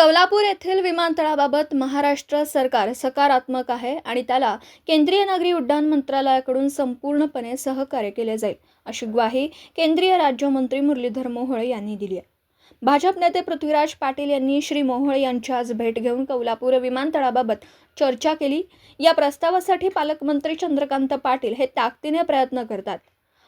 कौलापूर येथील विमानतळाबाबत महाराष्ट्र सरकार सकारात्मक आहे आणि त्याला केंद्रीय नागरी उड्डाण मंत्रालयाकडून संपूर्णपणे सहकार्य केले जाईल, अशी ग्वाही केंद्रीय राज्यमंत्री मुरलीधर मोहोळ यांनी दिली आहे. भाजप नेते पृथ्वीराज पाटील यांनी श्री मोहोळ यांची आज भेट घेऊन कौलापूर विमानतळाबाबत चर्चा केली. या प्रस्तावासाठी पालकमंत्री चंद्रकांत पाटील हे ताकदीने प्रयत्न करतात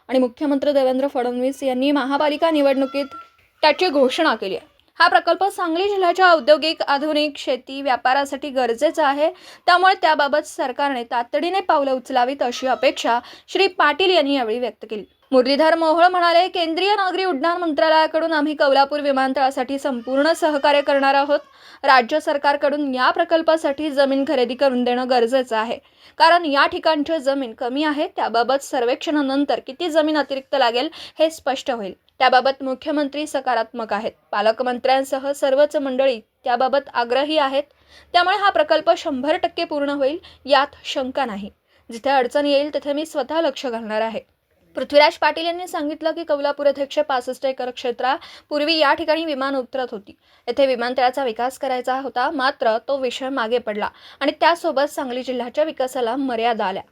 आणि मुख्यमंत्री देवेंद्र फडणवीस यांनी महापालिका निवडणुकीत त्याची घोषणा केली आहे. हा प्रकल्प सांगली जिल्ह्याच्या औद्योगिक, आधुनिक, शेती, व्यापारासाठी गरजेचा आहे. त्यामुळे त्याबाबत सरकारने तातडीने पावले उचलावीत अशी अपेक्षा श्री पाटील यांनी यावेळी व्यक्त केली. मुरलीधर मोहोळ म्हणाले, केंद्रीय नागरी उड्डाण मंत्रालयाकडून आम्ही कौलापूर विमानतळासाठी संपूर्ण सहकार्य करणार आहोत. राज्य सरकारकडून या प्रकल्पासाठी जमीन खरेदी करून देणं गरजेचं आहे, कारण या ठिकाणची जमीन कमी आहे. त्याबाबत सर्वेक्षणानंतर किती जमीन अतिरिक्त लागेल हे स्पष्ट होईल. त्याबाबत मुख्यमंत्री सकारात्मक आहेत. पालकमंत्र्यांसह सर्वच मंडळी त्याबाबत आग्रही आहेत. त्यामुळे हा प्रकल्प 100% पूर्ण होईल, यात शंका नाही. जिथे अडचण येईल तिथे मी स्वतः लक्ष घालणार आहे. पृथ्वीराज पाटील यांनी सांगितलं की कौलापूर येथे 165 एकर क्षेत्रापूर्वी या ठिकाणी विमान उतरत होती. येथे विमानतळाचा विकास करायचा होता, मात्र तो विषय मागे पडला आणि त्यासोबत सांगली जिल्ह्याच्या विकासाला मर्यादा आल्या.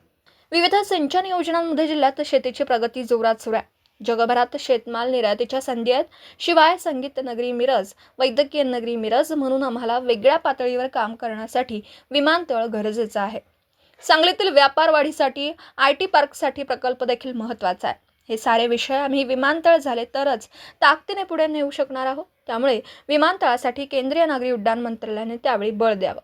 विविध सिंचन योजनांमध्ये जिल्ह्यात शेतीची प्रगती जोरात सुरू आहे. जगभरात शेतमाल निर्यातीच्या संधी आहेत. शिवाय संगीत नगरी मिरज, वैद्यकीय नगरी मिरज म्हणून आम्हाला वेगळ्या पातळीवर काम करण्यासाठी विमानतळ गरजेचं आहे. सांगलीतील व्यापार वाढीसाठी IT पार्कसाठी प्रकल्प देखील महत्त्वाचा आहे. हे सारे विषय आम्ही विमानतळ झाले तरच ताकदीने पुढे नेऊ शकणार आहोत. त्यामुळे विमानतळासाठी केंद्रीय नागरी उड्डाण मंत्रालयाने त्यावेळी बळ द्यावं.